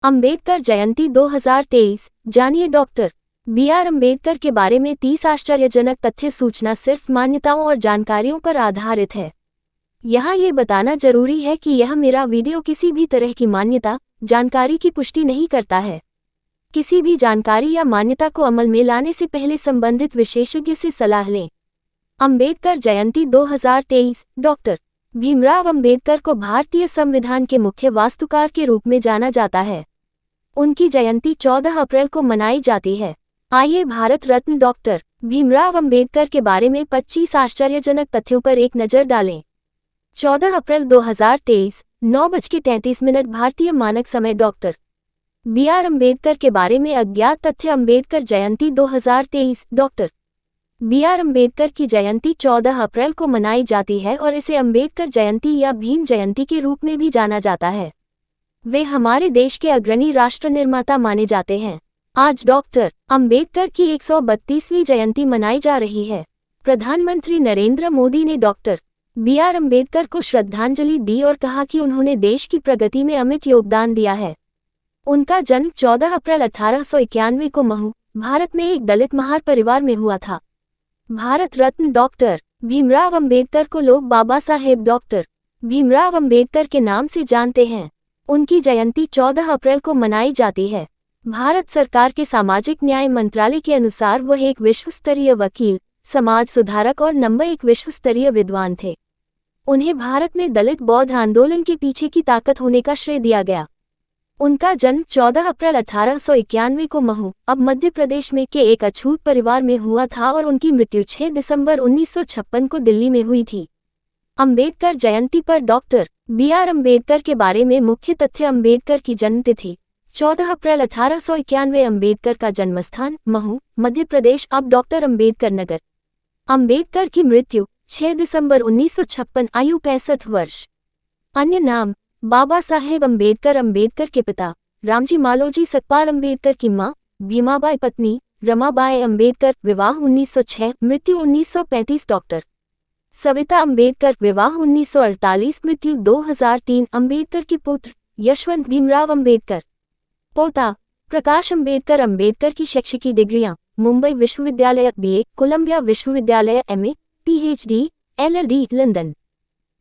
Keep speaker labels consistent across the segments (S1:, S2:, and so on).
S1: अंबेडकर जयंती 2023। जानिए doctor B R. Ambedkar के बारे में 30 आश्चर्यजनक तथ्य। सूचना सिर्फ मान्यताओं और जानकारियों पर आधारित है। यहाँ ये बताना जरूरी है कि यह मेरा वीडियो किसी भी तरह की मान्यता, जानकारी की पुष्टि नहीं करता है। किसी भी जानकारी या मान्यता को अमल में लाने से पहले संबंधित विशेषज्ञ से सलाह लें। अंबेडकर जयंती 2023। डॉक्टर भीमराव अंबेडकर को भारतीय संविधान के मुख्य वास्तुकार के रूप में जाना जाता है। उनकी जयंती 14 अप्रैल को मनाई जाती है। आइए भारत रत्न डॉक्टर भीमराव अंबेडकर के बारे में 25 आश्चर्यजनक तथ्यों पर एक नज़र डालें। 14 अप्रैल 2023, 9:33 भारतीय मानक समय। Doctor B R. अंबेडकर के बारे में अज्ञात तथ्य। अंबेडकर जयंती 2023। Doctor B R. अंबेडकर की जयंती 14 अप्रैल को मनाई जाती है और इसे अंबेडकर जयंती या भीम जयंती के रूप में भी जाना जाता है। वे हमारे देश के अग्रणी राष्ट्र निर्माता माने जाते हैं। आज डॉक्टर अंबेडकर की 132वीं जयंती मनाई जा रही है। प्रधानमंत्री नरेंद्र मोदी ने डॉक्टर बी.आर. अंबेडकर को श्रद्धांजलि दी और कहा कि उन्होंने देश की प्रगति में अमिट योगदान दिया है। उनका जन्म 14 अप्रैल 1891 को महू, भारत में एक दलित महार परिवार में हुआ था। भारत रत्न डॉक्टर भीमराव अंबेडकर को लोग बाबा साहेब डॉक्टर भीमराव अंबेडकर के नाम से जानते हैं। उनकी जयंती 14 अप्रैल को मनाई जाती है। भारत सरकार के सामाजिक न्याय मंत्रालय के अनुसार वह एक विश्वस्तरीय वकील, समाज सुधारक और नंबर 1 विश्वस्तरीय विद्वान थे। उन्हें भारत में दलित बौद्ध आंदोलन के पीछे की ताकत होने का श्रेय दिया गया। उनका जन्म 14 अप्रैल 1891 को महू, अब मध्य प्रदेश में के एक अछूत परिवार में हुआ था और उनकी मृत्यु 6 दिसंबर 1956 को दिल्ली में हुई थी। अंबेडकर जयंती पर डॉक्टर बी.आर. अंबेडकर के बारे में मुख्य तथ्य। अंबेडकर की जन्मतिथि 14 अप्रैल 1891। अंबेडकर का जन्मस्थान महू, मध्य प्रदेश, अब डॉक्टर अंबेडकर नगर। अंबेडकर की मृत्यु 6 दिसंबर 1956, आयु 65 वर्ष। अन्य नाम बाबा साहेब अंबेडकर। अंबेडकर के पिता रामजी मालोजी सकपाल अंबेडकर की मां भीमाबाई पत्नी रमाबाई अंबेडकर, विवाह 1906, मृत्यु 1935। डॉक्टर सविता अंबेडकर, विवाह 1948, मृत्यु 2003। अंबेडकर के पुत्र यशवंत भीमराव अंबेडकर। पोता प्रकाश अंबेडकर। अंबेडकर की शैक्षिकी डिग्रियां मुंबई विश्वविद्यालय B.A, कोलंबिया विश्वविद्यालय M.A, PhD, LLD, London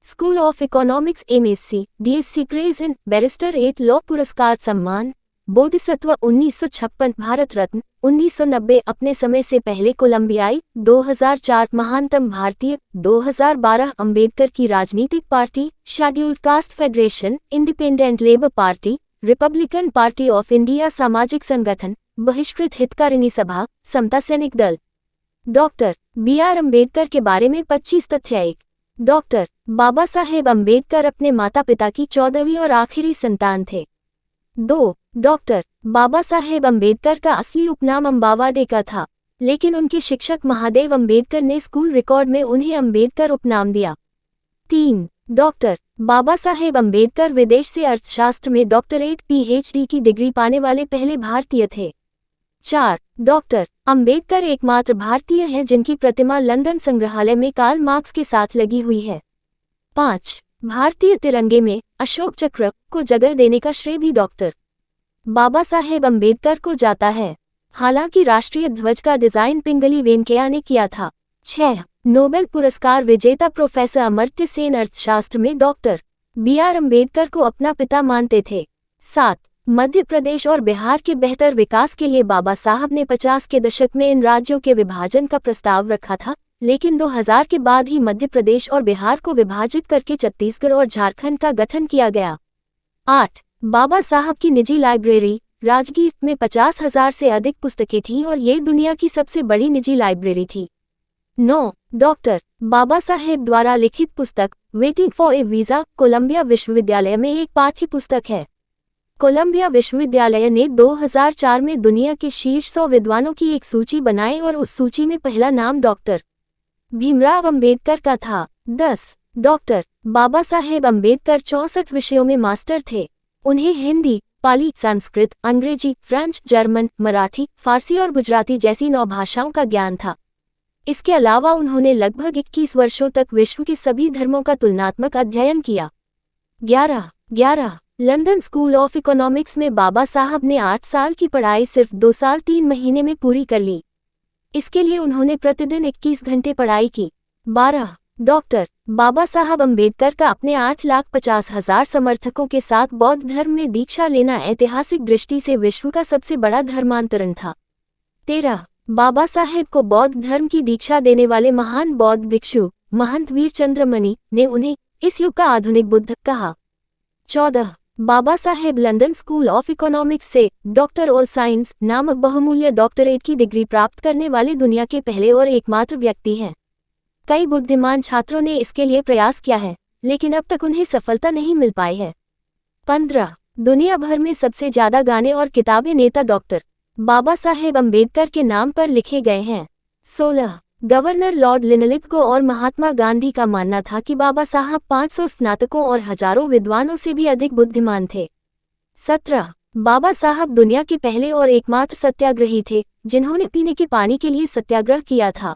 S1: School of Economics M.Sc, D.Sc, Gray's Inn barrister 8 law पुरस्कार सम्मान बोधिसत्व 1956। भारत रत्न 1990। अपने समय से पहले कोलंबियाई 2004। महानतम भारतीय 2012। अंबेडकर की राजनीतिक party scheduled caste federation, independent labour party, Republican party of India. सामाजिक संगठन बहिष्कृत हितकारिणी सभा, समता सैनिक दल। Doctor B R. अंबेडकर के बारे में 25 तथ्य। 1 डॉक्टर बाबा साहेब अंबेडकर अपने माता पिता की 14वीं और आखिरी संतान थे। 2 डॉक्टर बाबा साहेब अंबेडकर का असली उपनाम अम्बावाडे का था, लेकिन उनके शिक्षक महादेव अंबेडकर ने स्कूल रिकॉर्ड में उन्हें अंबेडकर उपनाम दिया। 3 डॉक्टर बाबा साहेब अंबेडकर विदेश से अर्थशास्त्र में डॉक्टरेट PhD की डिग्री पाने वाले पहले भारतीय थे। 4 डॉक्टर अंबेडकर एकमात्र भारतीय हैं जिनकी प्रतिमा लंदन संग्रहालय में कार्ल मार्क्स के साथ लगी हुई है। 5 भारतीय तिरंगे में अशोक चक्र को जगह देने का श्रेय भी डॉक्टर बाबा साहेब अंबेडकर को जाता है। हालांकि राष्ट्रीय ध्वज का डिजाइन पिंगली वेंकैया ने किया था। 6 नोबेल पुरस्कार विजेता प्रोफेसर अमर्त्य सेन अर्थशास्त्र में डॉक्टर बी.आर. अंबेडकर को अपना पिता मानते थे। 7 मध्य प्रदेश और बिहार के बेहतर विकास के लिए बाबा साहब ने 50 के दशक में इन राज्यों के विभाजन का प्रस्ताव रखा था, लेकिन 2000 के बाद ही मध्य प्रदेश और बिहार को विभाजित करके छत्तीसगढ़ और झारखंड का गठन किया गया। 8 बाबा साहब की निजी लाइब्रेरी राजगीर में 50,000 से अधिक पुस्तकें थीं और ये दुनिया की सबसे बड़ी निजी लाइब्रेरी थी। 9 डॉक्टर बाबा साहेब द्वारा लिखित पुस्तक waiting for a visa Columbia विश्वविद्यालय में एक पाठ्य पुस्तक है। कोलंबिया विश्वविद्यालय ने 2004 में दुनिया के शीर्ष 100 विद्वानों की एक सूची बनाई और उस सूची में पहला नाम डॉक्टर भीमराव अंबेडकर का था। 10 डॉक्टर बाबा साहेब अंबेडकर 64 विषयों में मास्टर थे। उन्हें हिंदी, पाली, संस्कृत, अंग्रेजी, फ्रेंच, जर्मन, मराठी, फारसी और गुजराती जैसी 9 भाषाओं का ज्ञान था। इसके अलावा उन्होंने लगभग 21 वर्षों तक विश्व के सभी धर्मों का तुलनात्मक अध्ययन किया। 11 लंदन स्कूल ऑफ इकोनॉमिक्स में बाबा साहब ने 8 साल की पढ़ाई सिर्फ 2 साल 3 महीने में पूरी कर ली। इसके लिए उन्होंने प्रतिदिन 21 घंटे पढ़ाई की। 12. डॉक्टर बाबा साहब अम्बेडकर का अपने 8,50,000 समर्थकों के साथ बौद्ध धर्म में दीक्षा लेना ऐतिहासिक दृष्टि से विश्व का सबसे बड़ा धर्मांतरण था। 13. बाबा साहेब को बौद्ध धर्म की दीक्षा देने वाले महान बौद्ध भिक्षु महंत वीर चंद्रमणि ने उन्हें इस युग का आधुनिक बुद्ध कहा। 14. Baba Saheb London School of economics से डॉक्टर ऑल साइंस नामक बहुमूल्य डॉक्टरेट की डिग्री प्राप्त करने वाले दुनिया के पहले और एकमात्र व्यक्ति हैं। कई बुद्धिमान छात्रों ने इसके लिए प्रयास किया है, लेकिन अब तक उन्हें सफलता नहीं मिल पाई है। 15. दुनिया भर में सबसे ज्यादा गाने और किताबें नेता डॉक्टर बाबा साहेब अम्बेडकर के नाम पर लिखे गए हैं। 16. गवर्नर लॉर्ड लिनलिथगो और महात्मा गांधी का मानना था कि बाबा साहब 500 स्नातकों और हजारों विद्वानों से भी अधिक बुद्धिमान थे। 17. बाबा साहब दुनिया के पहले और एकमात्र सत्याग्रही थे जिन्होंने पीने के पानी के लिए सत्याग्रह किया था।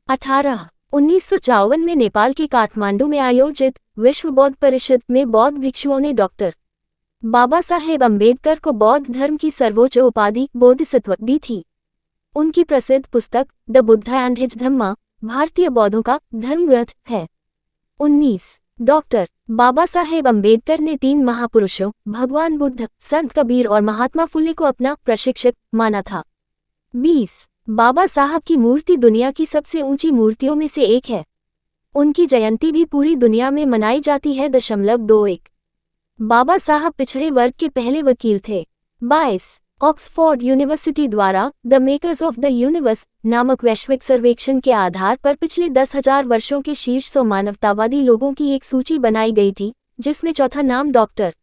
S1: 18. 1954 में नेपाल के काठमांडू में आयोजित विश्व बौद्ध परिषद में बौद्ध भिक्षुओं ने डॉक्टर बाबा साहेब अम्बेडकर को बौद्ध धर्म की सर्वोच्च उपाधि बोधिसत्व दी थी। उनकी प्रसिद्ध पुस्तक द बुद्धा एंड हिज धम्मा भारतीय बौद्धों का धर्म ग्रंथ है। 19. डॉक्टर बाबा साहेब अम्बेडकर ने 3 महापुरुषों भगवान बुद्ध, संत कबीर और महात्मा फुले को अपना प्रशिक्षक माना था। 20. बाबा साहब की मूर्ति दुनिया की सबसे ऊंची मूर्तियों में से एक है। उनकी जयंती भी पूरी दुनिया में मनाई जाती है। 21. बाबा साहब पिछड़े वर्ग के पहले वकील थे। 22. ऑक्सफोर्ड यूनिवर्सिटी द्वारा the makers of the universe नामक वैश्विक सर्वेक्षण के आधार पर पिछले 10,000 वर्षों के शीर्ष 100 मानवतावादी लोगों की एक सूची बनाई गई थी, जिसमें चौथा नाम डॉक्टर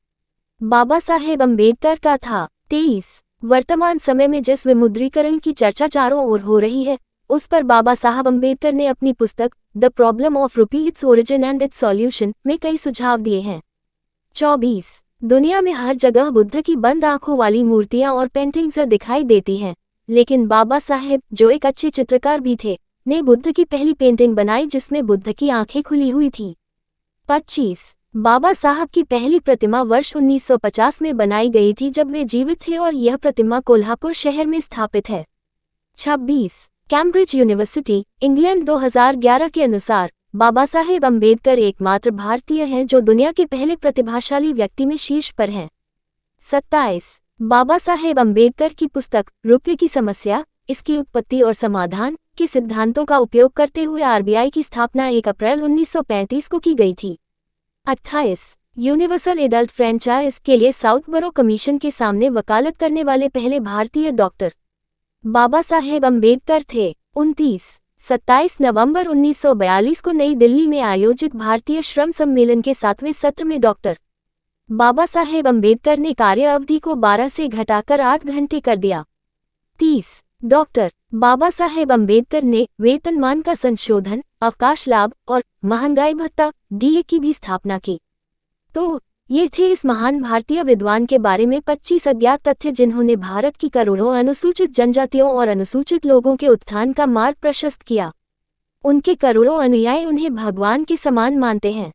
S1: बाबा साहेब अम्बेडकर का था। 23. वर्तमान समय में जिस विमुद्रीकरण की चर्चा चारों ओर हो रही है, उस पर बाबा साहब अम्बेडकर ने अपनी पुस्तक द प्रॉब्लम ऑफ रूपी its origin and it's solution में कई सुझाव दिए हैं। 24. दुनिया में हर जगह बुद्ध की बंद आंखों वाली मूर्तियां और पेंटिंग्स दिखाई देती हैं, लेकिन बाबा साहेब, जो एक अच्छे चित्रकार भी थे, ने बुद्ध की पहली पेंटिंग बनाई जिसमें बुद्ध की आंखें खुली हुई थी। 25. बाबा साहब की पहली प्रतिमा वर्ष 1950 में बनाई गई थी जब वे जीवित थे और यह प्रतिमा कोल्हापुर शहर में स्थापित है। 26. कैम्ब्रिज यूनिवर्सिटी, इंग्लैंड 2011 के अनुसार बाबा साहेब अम्बेडकर एकमात्र भारतीय हैं जो दुनिया के पहले प्रतिभाशाली व्यक्ति में शीर्ष पर हैं। 27. बाबा साहेब अम्बेडकर की पुस्तक रुपये की समस्या, इसकी उत्पत्ति और समाधान के सिद्धांतों का उपयोग करते हुए आरबीआई की स्थापना 1 अप्रैल 1935 को की गई थी। 28. यूनिवर्सल एडल्ट फ्रेंचाइज के लिए साउथबरो कमीशन के सामने वकालत करने वाले पहले भारतीय डॉक्टर बाबा साहेब अम्बेडकर थे। 29. 27 नवंबर 1942 को नई दिल्ली में आयोजित भारतीय श्रम सम्मेलन के 7वें सत्र में डॉक्टर बाबा साहेब अम्बेडकर ने कार्य अवधि को 12 से घटाकर 8 घंटे कर दिया। 30. डॉक्टर बाबा साहेब अम्बेडकर ने वेतनमान का संशोधन, अवकाश लाभ और महंगाई भत्ता डीए की भी स्थापना की। तो ये थे इस महान भारतीय विद्वान के बारे में 25 अज्ञात तथ्य जिन्होंने भारत की करोड़ों अनुसूचित जनजातियों और अनुसूचित लोगों के उत्थान का मार्ग प्रशस्त किया। उनके करोड़ों अनुयायी उन्हें भगवान के समान मानते हैं।